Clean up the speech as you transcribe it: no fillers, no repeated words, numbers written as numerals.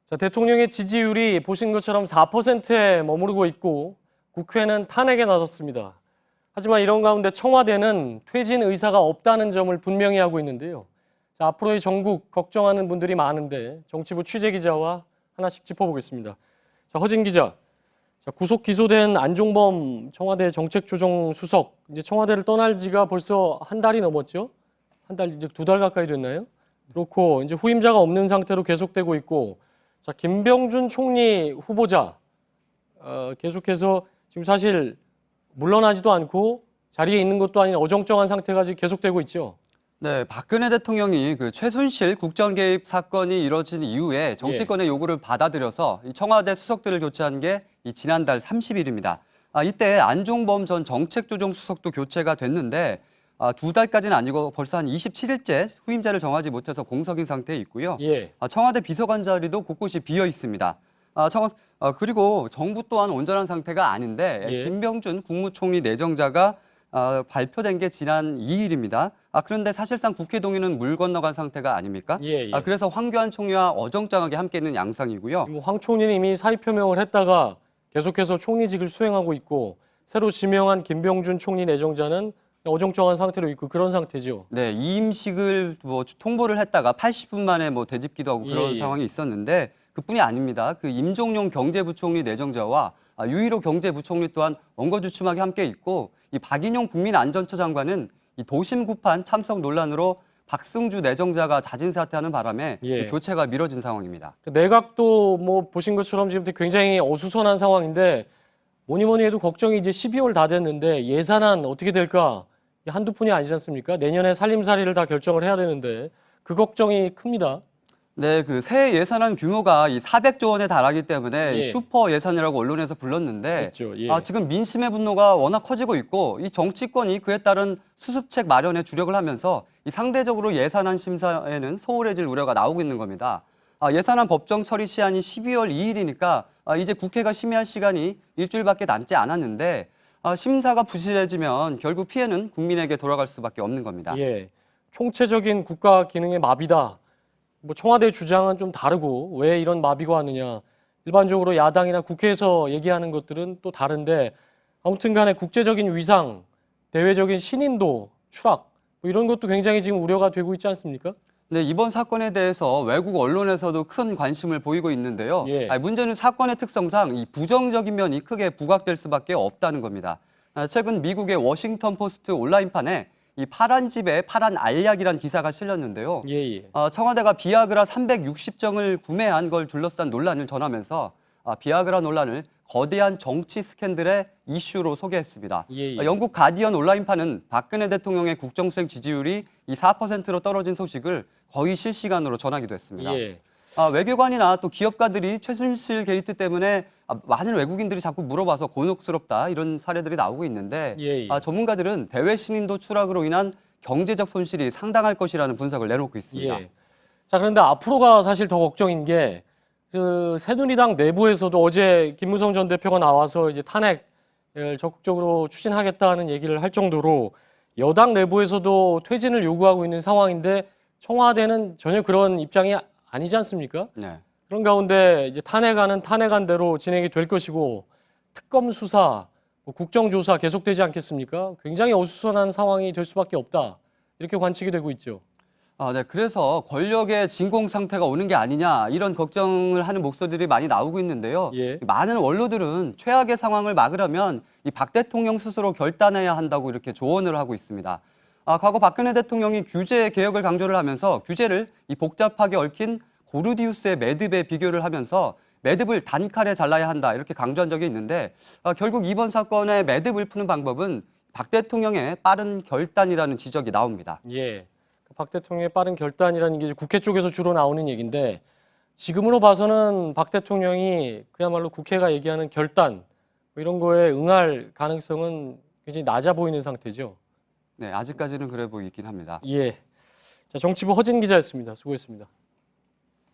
자, 대통령의 지지율이 보신 것처럼 4%에 머무르고 있고 국회는 탄핵에 나섰습니다. 하지만 이런 가운데 청와대는 퇴진 의사가 없다는 점을 분명히 하고 있는데요. 자, 앞으로의 전국 걱정하는 분들이 많은데 정치부 취재기자와 하나씩 짚어보겠습니다. 자, 허진 기자. 자, 구속 기소된 안종범 청와대 정책조정수석, 이제 청와대를 떠날 지가 벌써 한 달이 넘었죠? 한 달, 이제 2달 가까이 됐나요? 그렇고 이제 후임자가 없는 상태로 계속되고 있고, 자, 김병준 총리 후보자 계속해서 지금 사실 물러나지도 않고 자리에 있는 것도 아닌 어정쩡한 상태가 지금 계속되고 있죠. 네, 박근혜 대통령이 그 최순실 국정 개입 사건이 이뤄진 이후에 정치권의 요구를 받아들여서 이 청와대 수석들을 교체한 게 이 지난달 30일입니다. 이때 안종범 전 정책조정수석도 교체가 됐는데 2달까지는 아니고 벌써 한 27일째 후임자를 정하지 못해서 공석인 상태에 있고요. 예. 청와대 비서관 자리도 곳곳이 비어 있습니다. 그리고 정부 또한 온전한 상태가 아닌데 예. 김병준 국무총리 내정자가 발표된 게 지난 2일입니다. 그런데 사실상 국회 동의는 물 건너간 상태가 아닙니까? 예. 그래서 황교안 총리와 어정쩡하게 함께 있는 양상이고요. 뭐 황 총리는 이미 사의 표명을 했다가 계속해서 총리직을 수행하고 있고 새로 지명한 김병준 총리 내정자는 어정쩡한 상태로 있고 그런 상태죠. 네, 이임식을 통보를 했다가 80분 만에 되짚기도 하고 그런 예. 상황이 있었는데 그뿐이 아닙니다. 그 임종용 경제부총리 내정자와 유일호 경제부총리 또한 원거주춤하게 함께 있고 이 박인용 국민안전처 장관은 이 도심 구판 참석 논란으로 박승주 내정자가 자진 사퇴하는 바람에 예. 교체가 미뤄진 상황입니다. 내각도 뭐 보신 것처럼 지금 굉장히 어수선한 상황인데 뭐니 해도 걱정이 이제 12월 다 됐는데 예산안 어떻게 될까? 한두 푼이 아니지 않습니까? 내년에 살림살이를 다 결정을 해야 되는데 그 걱정이 큽니다. 네, 그 새 예산안 규모가 이 400조 원에 달하기 때문에 예. 슈퍼 예산이라고 언론에서 불렀는데 그렇죠. 예. 지금 민심의 분노가 워낙 커지고 있고 이 정치권이 그에 따른 수습책 마련에 주력을 하면서 이 상대적으로 예산안 심사에는 소홀해질 우려가 나오고 있는 겁니다. 예산안 법정 처리 시한이 12월 2일이니까 이제 국회가 심의할 시간이 일주일밖에 남지 않았는데 심사가 부실해지면 결국 피해는 국민에게 돌아갈 수밖에 없는 겁니다. 예. 총체적인 국가 기능의 마비다. 뭐 청와대 주장은 좀 다르고 왜 이런 마비가 왔느냐. 일반적으로 야당이나 국회에서 얘기하는 것들은 또 다른데 아무튼 간에 국제적인 위상, 대외적인 신인도 추락 뭐 이런 것도 굉장히 지금 우려가 되고 있지 않습니까? 네, 이번 사건에 대해서 외국 언론에서도 큰 관심을 보이고 있는데요. 예. 문제는 사건의 특성상 이 부정적인 면이 크게 부각될 수밖에 없다는 겁니다. 최근 미국의 워싱턴 포스트 온라인판에 이 파란 집에 파란 알약이란 기사가 실렸는데요. 예. 청와대가 비아그라 360정을 구매한 걸 둘러싼 논란을 전하면서 비아그라 논란을 거대한 정치 스캔들의 이슈로 소개했습니다. 예. 영국 가디언 온라인판은 박근혜 대통령의 국정수행 지지율이 이 4%로 떨어진 소식을 거의 실시간으로 전하기도 했습니다. 예. 외교관이나 또 기업가들이 최순실 게이트 때문에 많은 외국인들이 자꾸 물어봐서 곤혹스럽다 이런 사례들이 나오고 있는데 예. 전문가들은 대외 신인도 추락으로 인한 경제적 손실이 상당할 것이라는 분석을 내놓고 있습니다. 예. 자, 그런데 앞으로가 사실 더 걱정인 게 그 새누리당 내부에서도 어제 김무성 전 대표가 나와서 이제 탄핵을 적극적으로 추진하겠다는 얘기를 할 정도로 여당 내부에서도 퇴진을 요구하고 있는 상황인데 청와대는 전혀 그런 입장이 아니지 않습니까? 네. 그런 가운데 이제 탄핵안은 탄핵안대로 진행이 될 것이고 특검 수사, 국정조사 계속되지 않겠습니까? 굉장히 어수선한 상황이 될 수밖에 없다. 이렇게 관측이 되고 있죠. 네. 그래서 권력의 진공 상태가 오는 게 아니냐 이런 걱정을 하는 목소리들이 많이 나오고 있는데요. 예. 많은 원로들은 최악의 상황을 막으려면 이 박 대통령 스스로 결단해야 한다고 이렇게 조언을 하고 있습니다. 과거 박근혜 대통령이 규제 개혁을 강조를 하면서 규제를 이 복잡하게 얽힌 고르디우스의 매듭에 비교를 하면서 매듭을 단칼에 잘라야 한다 이렇게 강조한 적이 있는데 결국 이번 사건의 매듭을 푸는 방법은 박 대통령의 빠른 결단이라는 지적이 나옵니다. 예. 박 대통령의 빠른 결단이라는 게 이제 국회 쪽에서 주로 나오는 얘기인데 지금으로 봐서는 박 대통령이 그야말로 국회가 얘기하는 결단 뭐 이런 거에 응할 가능성은 굉장히 낮아 보이는 상태죠. 네, 아직까지는 그래 보이긴 합니다. 예. 자, 정치부 허진 기자였습니다. 수고했습니다.